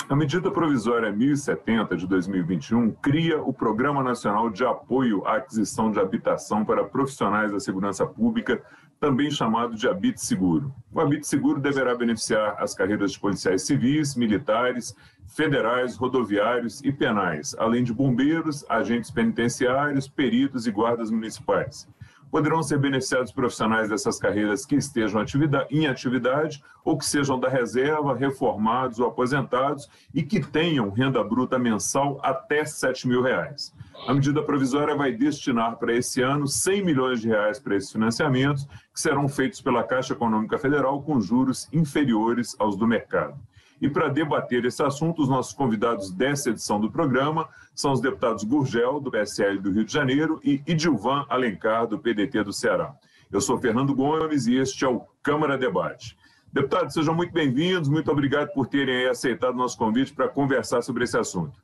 A medida provisória 1070 de 2021 cria o Programa Nacional de Apoio à Aquisição de Habitação para Profissionais da Segurança Pública, também chamado de Habite Seguro. O Habite Seguro deverá beneficiar as carreiras de policiais civis, militares, federais, rodoviários e penais, além de bombeiros, agentes penitenciários, peritos e guardas municipais. Poderão ser beneficiados profissionais dessas carreiras que estejam em atividade ou que sejam da reserva, reformados ou aposentados e que tenham renda bruta mensal até R$ 7.000. A medida provisória vai destinar para esse ano R$ 100 milhões para esses financiamentos, que serão feitos pela Caixa Econômica Federal com juros inferiores aos do mercado. E para debater esse assunto, os nossos convidados dessa edição do programa são os deputados Gurgel, do PSL do Rio de Janeiro, e Idilvan Alencar, do PDT do Ceará. Eu sou Fernando Gomes e este é o Câmara Debate. Deputados, sejam muito bem-vindos, muito obrigado por terem aceitado o nosso convite para conversar sobre esse assunto.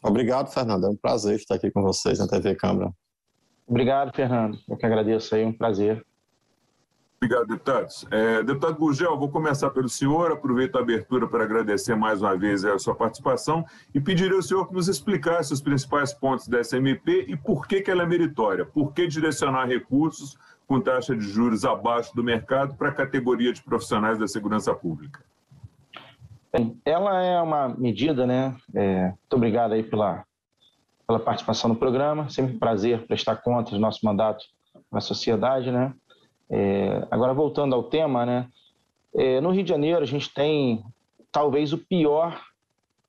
Obrigado, Fernando, é um prazer estar aqui com vocês na TV Câmara. Obrigado, Fernando, eu que agradeço aí, um prazer. Obrigado, deputados. Deputado Gurgel, vou começar pelo senhor, aproveito a abertura para agradecer mais uma vez a sua participação e pediria ao senhor que nos explicasse os principais pontos dessa MP e por que ela é meritória, por que direcionar recursos com taxa de juros abaixo do mercado para a categoria de profissionais da segurança pública. Bem, ela é uma medida, né? Muito obrigado aí pela participação no programa, sempre um prazer prestar contas do nosso mandato na sociedade, né? Agora, voltando ao tema, né? No Rio de Janeiro, a gente tem talvez o pior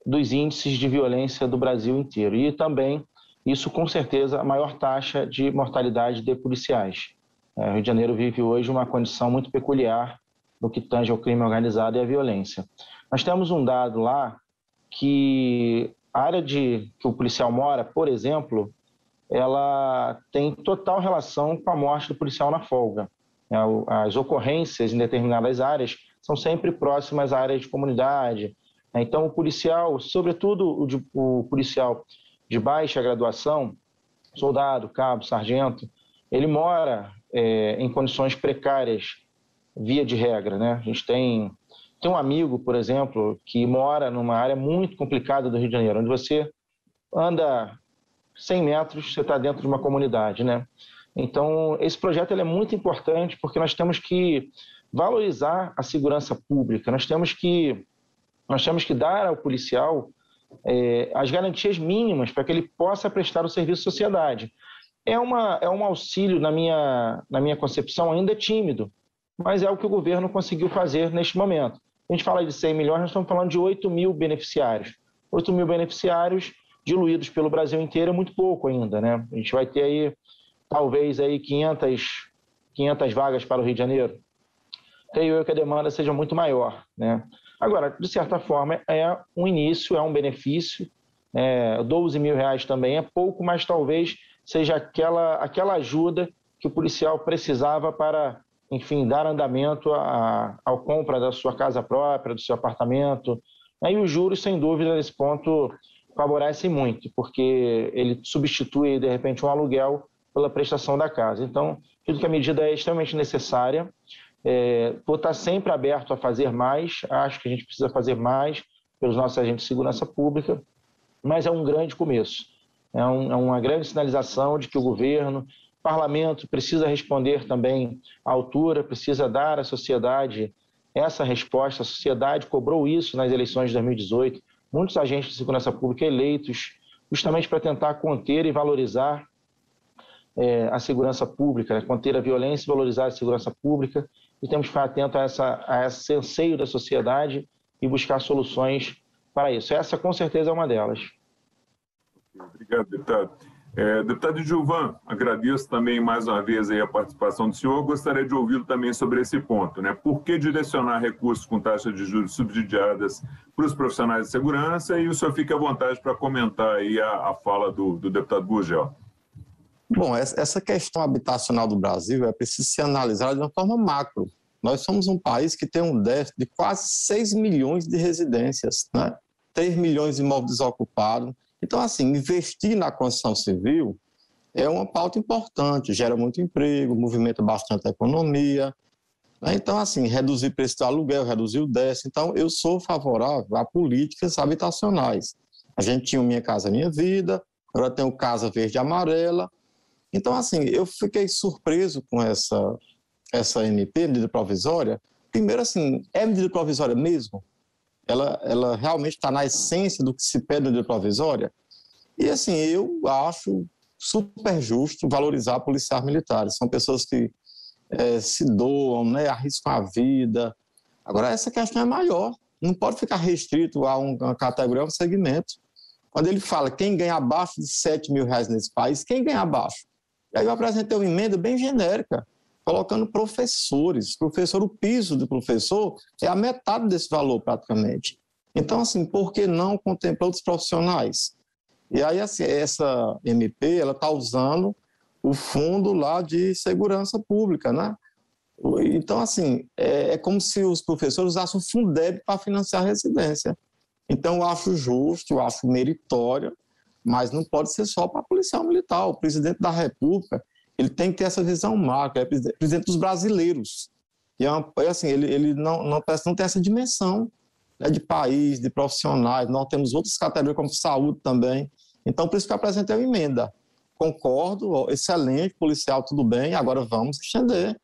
dos índices de violência do Brasil inteiro. E também, isso com certeza, a maior taxa de mortalidade de policiais. O Rio de Janeiro vive hoje uma condição muito peculiar no que tange ao crime organizado e à violência. Nós temos um dado lá que a área que o policial mora, por exemplo, ela tem total relação com a morte do policial na folga. As ocorrências em determinadas áreas são sempre próximas à área de comunidade. Então, o policial, sobretudo o policial de baixa graduação, soldado, cabo, sargento, ele mora em condições precárias, via de regra, né? A gente tem um amigo, por exemplo, que mora numa área muito complicada do Rio de Janeiro, onde você anda 100 metros, você está dentro de uma comunidade, né? Então, esse projeto ele é muito importante porque nós temos que valorizar a segurança pública, nós temos que dar ao policial as garantias mínimas para que ele possa prestar o serviço à sociedade. É um auxílio, na minha concepção, ainda tímido, mas é o que o governo conseguiu fazer neste momento. A gente fala de 100 milhões, nós estamos falando de 8 mil beneficiários. 8 mil beneficiários diluídos pelo Brasil inteiro é muito pouco ainda, né? A gente vai ter aí talvez aí 500 vagas para o Rio de Janeiro. Creio eu que a demanda seja muito maior, né? Agora, de certa forma, é um início, é um benefício. 12 mil reais também é pouco, mas talvez seja aquela ajuda que o policial precisava para, enfim, dar andamento à compra da sua casa própria, do seu apartamento. E os juros, sem dúvida, nesse ponto, favorecem muito, porque ele substitui, de repente, um aluguel pela prestação da casa. Então, acredito que a medida é extremamente necessária. Vou estar sempre aberto a fazer mais, acho que a gente precisa fazer mais pelos nossos agentes de segurança pública, mas é um grande começo. É uma grande sinalização de que o governo, o parlamento precisa responder também à altura, precisa dar à sociedade essa resposta. A sociedade cobrou isso nas eleições de 2018, muitos agentes de segurança pública eleitos justamente para tentar conter e valorizar a segurança pública, né? Conter a violência e valorizar a segurança pública, e temos que ficar atento a esse anseio da sociedade e buscar soluções para isso. Essa, com certeza, é uma delas. Obrigado, deputado. Deputado Idilvan, agradeço também mais uma vez aí a participação do senhor. Gostaria de ouvi-lo também sobre esse ponto, né? Por que direcionar recursos com taxas de juros subsidiadas para os profissionais de segurança? E o senhor fique à vontade para comentar aí a fala do deputado Gurgel. Bom, essa questão habitacional do Brasil é preciso ser analisada de uma forma macro. Nós somos um país que tem um déficit de quase 6 milhões de residências, né? 3 milhões de imóveis desocupados. Então, assim, investir na construção civil é uma pauta importante, gera muito emprego, movimenta bastante a economia. Então, assim, reduzir preço do aluguel, reduzir o décimo. Então, eu sou favorável a políticas habitacionais. A gente tinha o Minha Casa Minha Vida, agora tem o Casa Verde e Amarela. Então, assim, eu fiquei surpreso com essa MP, medida provisória. Primeiro, assim, é medida provisória mesmo? Ela realmente está na essência do que se pede na medida provisória? E, assim, eu acho super justo valorizar policiais militares. São pessoas que se doam, né, arriscam a vida. Agora, essa questão é maior. Não pode ficar restrito a uma categoria, a um segmento. Quando ele fala quem ganha abaixo de R$7.000 nesse país, quem ganha abaixo? E aí eu apresentei uma emenda bem genérica, colocando professores. Professor, o piso do professor é a metade desse valor, praticamente. Então, assim, por que não contemplar outros profissionais? E aí, assim, essa MP, ela está usando o fundo lá de segurança pública, né? Então, assim, é como se os professores usassem o Fundeb para financiar a residência. Então, eu acho justo, eu acho meritório, mas não pode ser só para policial militar. O presidente da República, ele tem que ter essa visão macro, é presidente dos brasileiros. E assim, ele não tem essa dimensão, né, de país, de profissionais. Nós temos outras categorias, como saúde também. Então, por isso que eu apresentei uma emenda. Concordo, excelente, policial, tudo bem, agora vamos estender.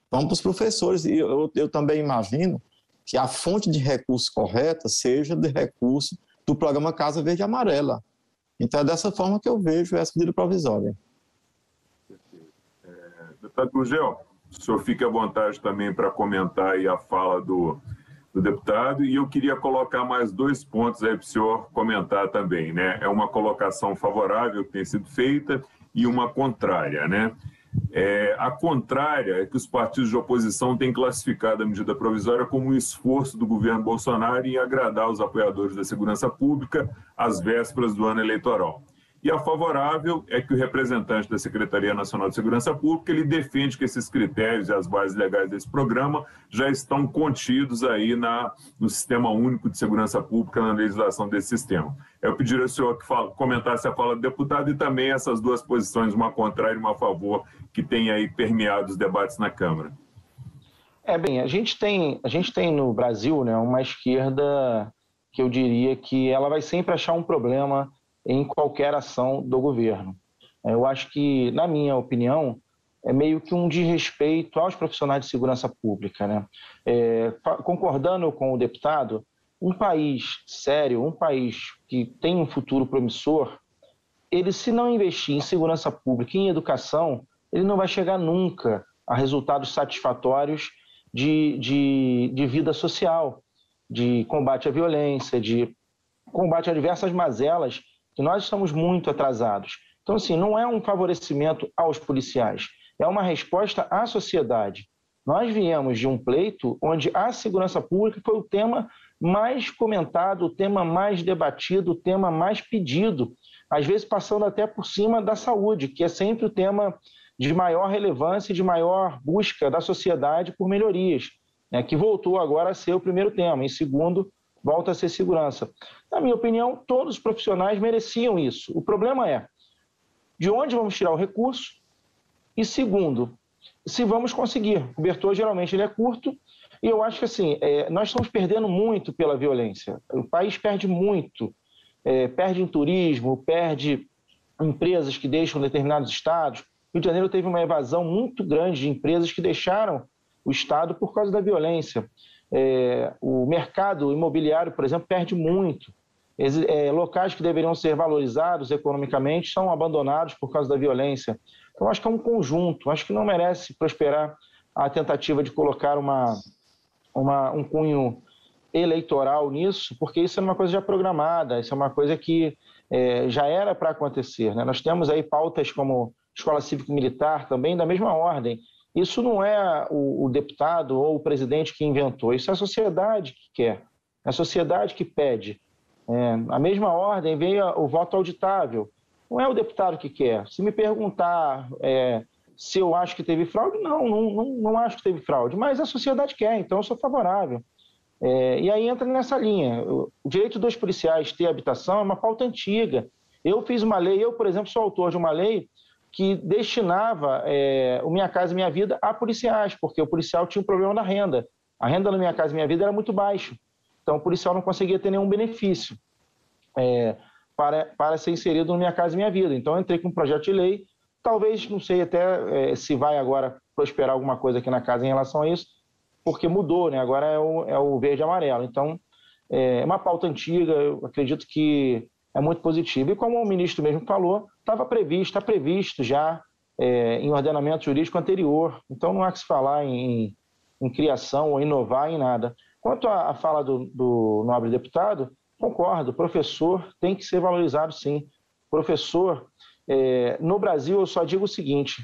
Vamos para os professores. E eu também imagino que a fonte de recurso correta seja de recurso do programa Casa Verde e Amarela. Então, é dessa forma que eu vejo essa medida provisória. Deputado Gurgel, o senhor fique à vontade também para comentar aí a fala do deputado, e eu queria colocar mais 2 pontos aí para o senhor comentar também, né? É uma colocação favorável que tem sido feita e uma contrária, né? A contrária é que os partidos de oposição têm classificado a medida provisória como um esforço do governo Bolsonaro em agradar os apoiadores da segurança pública às vésperas do ano eleitoral. E a favorável é que o representante da Secretaria Nacional de Segurança Pública, ele defende que esses critérios e as bases legais desse programa já estão contidos aí no Sistema Único de Segurança Pública, na legislação desse sistema. Eu pediria ao senhor que comentasse a fala do deputado e também essas 2 posições, uma contrária e uma a favor, que tem aí permeado os debates na Câmara. Bem, a gente tem no Brasil, né, uma esquerda que eu diria que ela vai sempre achar um problema em qualquer ação do governo. Eu acho que, na minha opinião, é meio que um desrespeito aos profissionais de segurança pública, né? Concordando com o deputado, um país sério, um país que tem um futuro promissor, ele, se não investir em segurança pública e em educação, ele não vai chegar nunca a resultados satisfatórios de vida social, de combate à violência, de combate a diversas mazelas, que nós estamos muito atrasados. Então, assim, não é um favorecimento aos policiais, é uma resposta à sociedade. Nós viemos de um pleito onde a segurança pública foi o tema mais comentado, o tema mais debatido, o tema mais pedido, às vezes passando até por cima da saúde, que é sempre o tema de maior relevância e de maior busca da sociedade por melhorias, né, que voltou agora a ser o primeiro tema. Em segundo, volta a ser segurança. Na minha opinião, todos os profissionais mereciam isso. O problema é de onde vamos tirar o recurso e, segundo, se vamos conseguir. O cobertor, geralmente, ele é curto e eu acho que, assim, nós estamos perdendo muito pela violência. O país perde muito. Perde em turismo, perde empresas que deixam determinados estados. O Rio de Janeiro teve uma evasão muito grande de empresas que deixaram o estado por causa da violência. O mercado imobiliário, por exemplo, perde muito. Locais que deveriam ser valorizados economicamente são abandonados por causa da violência. Então, acho que é um conjunto. Acho que não merece prosperar a tentativa de colocar um cunho eleitoral nisso, porque isso é uma coisa já programada, isso é uma coisa que já era para acontecer, né? Nós temos aí pautas como Escola Cívico-Militar também da mesma ordem. Isso não é o deputado ou o presidente que inventou, isso é a sociedade que quer, é a sociedade que pede. A mesma ordem veio o voto auditável, não é o deputado que quer. Se me perguntar se eu acho que teve fraude, não acho que teve fraude, mas a sociedade quer, então eu sou favorável. E aí entra nessa linha. O direito dos policiais ter habitação é uma pauta antiga. Eu fiz uma lei, por exemplo, sou autor de uma lei que destinava o Minha Casa Minha Vida a policiais, porque o policial tinha um problema na renda. A renda no Minha Casa Minha Vida era muito baixa, então o policial não conseguia ter nenhum benefício para ser inserido no Minha Casa Minha Vida. Então eu entrei com um projeto de lei, talvez, não sei até se vai agora prosperar alguma coisa aqui na casa em relação a isso, porque mudou, né? Agora é o verde e amarelo. Então, é uma pauta antiga, eu acredito que é muito positivo. E como o ministro mesmo falou, está previsto já em ordenamento jurídico anterior. Então, não há que se falar em criação ou inovar em nada. Quanto à fala do nobre deputado, concordo, o professor tem que ser valorizado, sim. Professor, no Brasil, eu só digo o seguinte: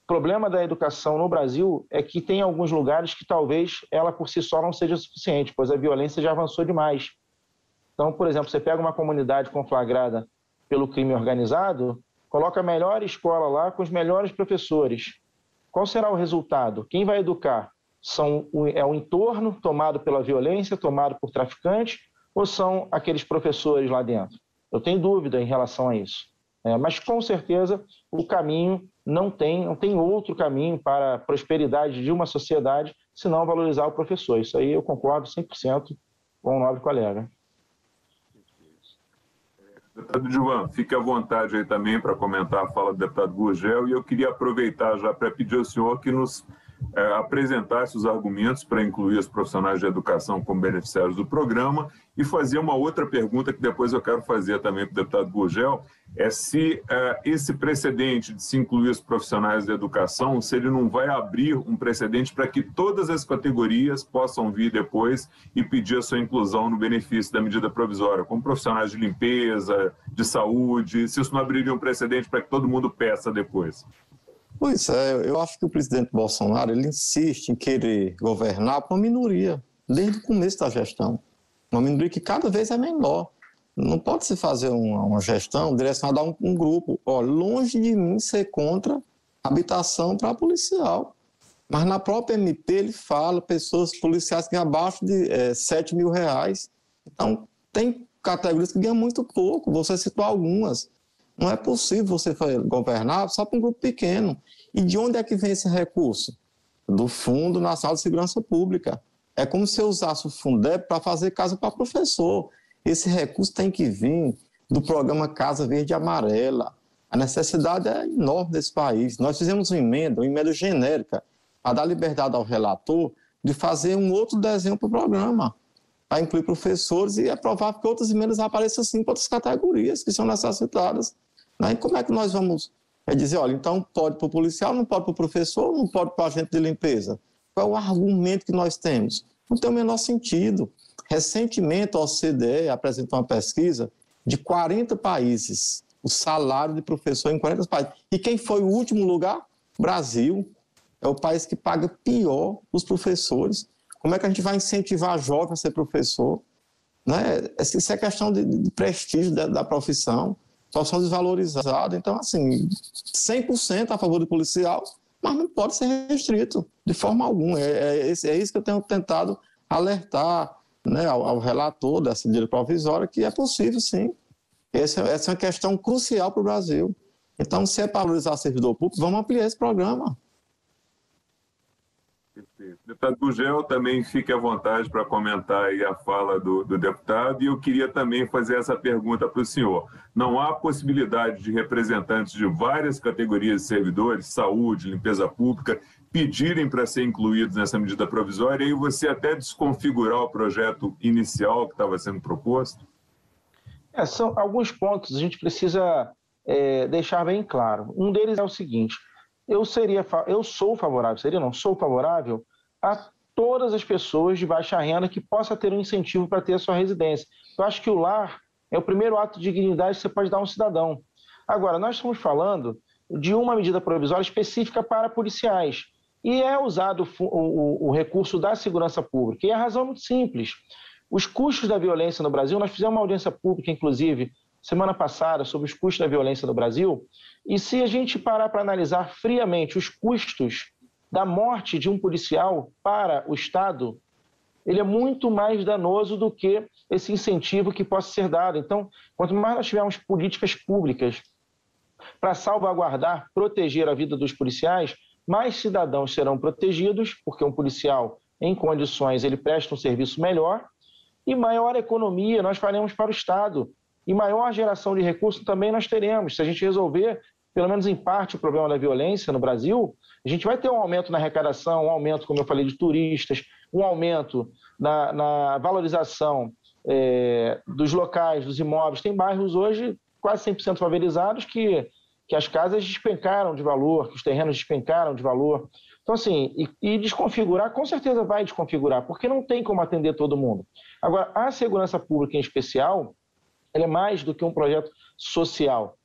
o problema da educação no Brasil é que tem alguns lugares que talvez ela por si só não seja suficiente, pois a violência já avançou demais. Então, por exemplo, você pega uma comunidade conflagrada pelo crime organizado, coloca a melhor escola lá com os melhores professores. Qual será o resultado? Quem vai educar? É o entorno tomado pela violência, tomado por traficantes, ou são aqueles professores lá dentro? Eu tenho dúvida em relação a isso. Mas, com certeza, o caminho não tem outro caminho para a prosperidade de uma sociedade senão valorizar o professor. Isso aí eu concordo 100% com o nobre colega. Deputado Gilvan, fique à vontade aí também para comentar a fala do deputado Gurgel, e eu queria aproveitar já para pedir ao senhor que nos apresentasse os argumentos para incluir os profissionais de educação como beneficiários do programa, e fazer uma outra pergunta que depois eu quero fazer também para o deputado Gurgel, se esse precedente de se incluir os profissionais de educação, se ele não vai abrir um precedente para que todas as categorias possam vir depois e pedir a sua inclusão no benefício da medida provisória, como profissionais de limpeza, de saúde, se isso não abriria um precedente para que todo mundo peça depois. Pois é, eu acho que o presidente Bolsonaro ele insiste em querer governar para uma minoria, desde o começo da gestão. Uma minoria que cada vez é menor. Não pode se fazer uma gestão direcionada a um grupo. Longe de mim ser contra habitação para policial. Mas na própria MP ele fala policiais que ganham abaixo de R$7 mil. Então, tem categorias que ganham muito pouco. Você citou algumas. Não é possível você governar só para um grupo pequeno. E de onde é que vem esse recurso? Do Fundo Nacional de Segurança Pública. É como se eu usasse o Fundeb para fazer casa para professor. Esse recurso tem que vir do programa Casa Verde e Amarela. A necessidade é enorme desse país. Nós fizemos uma emenda genérica, para dar liberdade ao relator de fazer um outro desenho para o programa, para incluir professores, e é provável que outras emendas apareçam sim para outras categorias que são necessitadas. E como é que nós vamos dizer, olha, então pode para o policial, não pode para o professor, não pode para o agente de limpeza? Qual é o argumento que nós temos? Não tem o menor sentido. Recentemente, a OCDE apresentou uma pesquisa de 40 países, o salário de professor em 40 países. E quem foi o último lugar? Brasil. É o país que paga pior os professores. Como é que a gente vai incentivar jovens a ser professor? Isso é questão de prestígio da profissão. Profissão desvalorizada. Então, assim, 100% a favor do policial, mas não pode ser restrito de forma alguma. É isso que eu tenho tentado alertar ao relator dessa medida provisória, que é possível, sim. Essa é uma questão crucial para o Brasil. Então, se é para valorizar servidor público, vamos ampliar esse programa. Perfeito. Deputado Gurgel, também fique à vontade para comentar aí a fala do deputado, e eu queria também fazer essa pergunta para o senhor. Não há possibilidade de representantes de várias categorias de servidores, saúde, limpeza pública, pedirem para ser incluídos nessa medida provisória e você até desconfigurar o projeto inicial que estava sendo proposto? São alguns pontos a gente precisa deixar bem claro. Um deles é o seguinte: sou favorável a todas as pessoas de baixa renda que possam ter um incentivo para ter a sua residência. Eu acho que o lar é o primeiro ato de dignidade que você pode dar a um cidadão. Agora, nós estamos falando de uma medida provisória específica para policiais, e é usado o recurso da segurança pública, e a razão é muito simples. Os custos da violência no Brasil, nós fizemos uma audiência pública, inclusive, semana passada, sobre os custos da violência no Brasil, e se a gente parar para analisar friamente os custos da morte de um policial para o Estado, ele é muito mais danoso do que esse incentivo que possa ser dado. Então, quanto mais nós tivermos políticas públicas para salvaguardar, proteger a vida dos policiais, mais cidadãos serão protegidos, porque um policial em condições ele presta um serviço melhor, e maior economia nós faremos para o Estado, e maior geração de recursos também nós teremos. Se a gente resolver, pelo menos em parte, o problema da violência no Brasil, a gente vai ter um aumento na arrecadação, um aumento, como eu falei, de turistas, um aumento na valorização dos locais, dos imóveis. Tem bairros hoje quase 100% favelizados que as casas despencaram de valor, que os terrenos despencaram de valor. Então, assim, e desconfigurar, com certeza vai desconfigurar, porque não tem como atender todo mundo. Agora, a segurança pública em especial, ela é mais do que um projeto social.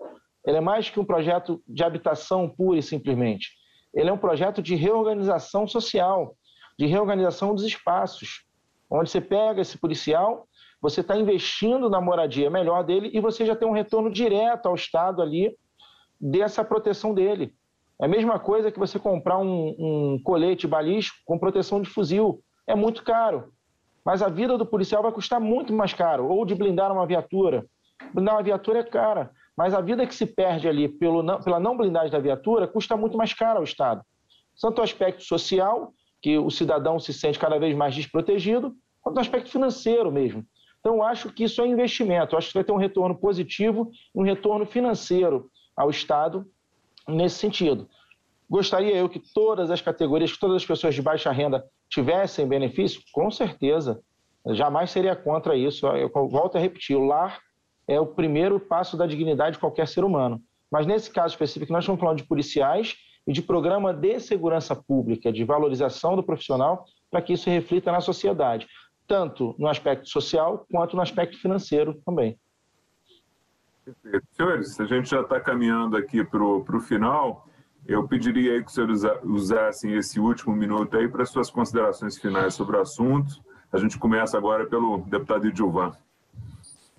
Ela é mais que um projeto de habitação pura e simplesmente. Ele é um projeto de reorganização social, de reorganização dos espaços, onde você pega esse policial, você está investindo na moradia melhor dele e você já tem um retorno direto ao Estado ali dessa proteção dele. É a mesma coisa que você comprar um colete balístico com proteção de fuzil. É muito caro, mas a vida do policial vai custar muito mais caro, ou de blindar uma viatura. Blindar uma viatura é cara, mas a vida que se perde ali pela não blindagem da viatura custa muito mais caro ao Estado. Tanto o aspecto social, que o cidadão se sente cada vez mais desprotegido, quanto o aspecto financeiro mesmo. Então, eu acho que isso é investimento. Eu acho que vai ter um retorno positivo, um retorno financeiro ao Estado nesse sentido. Gostaria eu que todas as categorias, que todas as pessoas de baixa renda tivessem benefício? Com certeza. Eu jamais seria contra isso. Eu volto a repetir, o lar é o primeiro passo da dignidade de qualquer ser humano. Mas nesse caso específico, nós estamos falando de policiais e de programa de segurança pública, de valorização do profissional, para que isso reflita na sociedade, tanto no aspecto social quanto no aspecto financeiro também. Perfeito. Senhores, a gente já está caminhando aqui para o final. Eu pediria aí que os senhores usassem esse último minuto aí para suas considerações finais sobre o assunto. A gente começa agora pelo deputado Edilvan.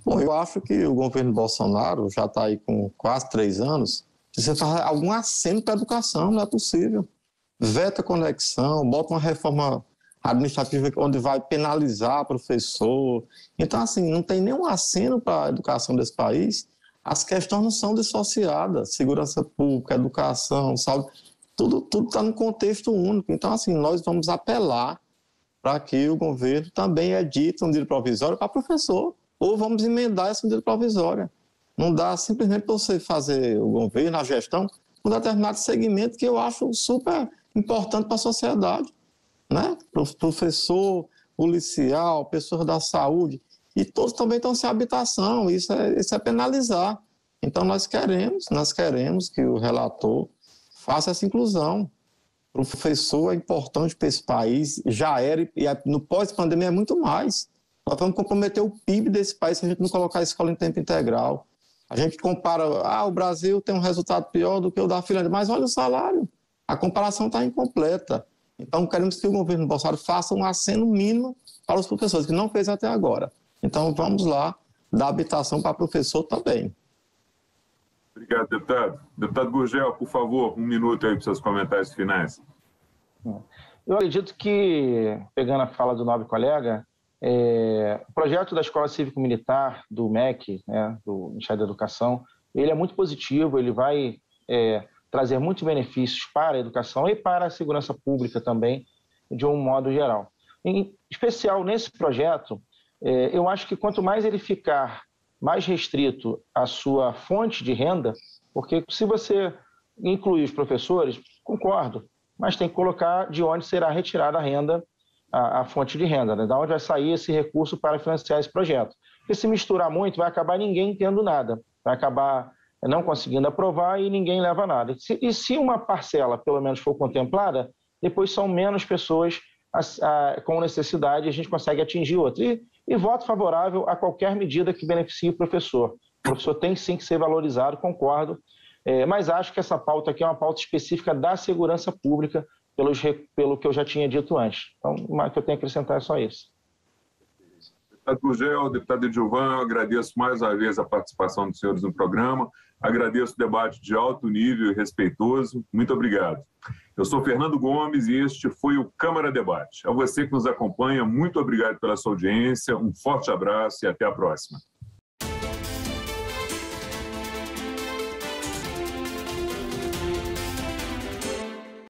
Bom, eu acho que o governo Bolsonaro já está aí com quase 3 anos. Você faz algum aceno para a educação, não é possível. Veta conexão, bota uma reforma administrativa onde vai penalizar professor. Então, assim, não tem nenhum aceno para a educação desse país. As questões não são dissociadas. Segurança pública, educação, saúde, tudo está num contexto único. Então, assim, nós vamos apelar para que o governo também edite uma medida provisória para professor, ou vamos emendar essa medida provisória. Não dá simplesmente para você fazer o governo, a gestão, um determinado segmento que eu acho super importante para a sociedade, né? Professor, policial, pessoas da saúde, e todos também estão sem habitação, isso é penalizar. Então nós queremos que o relator faça essa inclusão. O professor é importante para esse país, já era, e no pós-pandemia é muito mais. Nós vamos comprometer o PIB desse país se a gente não colocar a escola em tempo integral. A gente compara, o Brasil tem um resultado pior do que o da Finlândia, mas olha o salário, a comparação está incompleta. Então queremos que o governo Bolsonaro faça um aceno mínimo para os professores, que não fez até agora. Então vamos lá, dar habitação para professor também. Obrigado, deputado. Deputado Gurgel, por favor, 1 minuto aí para os seus comentários finais. Eu acredito que, pegando a fala do nobre colega, o projeto da Escola Cívico-Militar, do MEC, né, do Ministério da Educação, ele é muito positivo, ele vai trazer muitos benefícios para a educação e para a segurança pública também, de um modo geral. Em especial, nesse projeto, eu acho que quanto mais ele ficar mais restrito à sua fonte de renda, porque se você incluir os professores, concordo, mas tem que colocar de onde será retirada a renda, a fonte de renda, né? Da onde vai sair esse recurso para financiar esse projeto. Porque se misturar muito, vai acabar ninguém tendo nada, vai acabar não conseguindo aprovar e ninguém leva nada. E se uma parcela, pelo menos, for contemplada, depois são menos pessoas com necessidade e a gente consegue atingir outra. E voto favorável a qualquer medida que beneficie o professor. O professor tem sim que ser valorizado, concordo, mas acho que essa pauta aqui é uma pauta específica da segurança pública, pelo que eu já tinha dito antes. Então, o que eu tenho a acrescentar é só isso. Deputado Gurgel, deputado Edilvan, eu agradeço mais uma vez a participação dos senhores no programa, agradeço o debate de alto nível e respeitoso, muito obrigado. Eu sou Fernando Gomes e este foi o Câmara Debate. A você que nos acompanha, muito obrigado pela sua audiência, um forte abraço e até a próxima.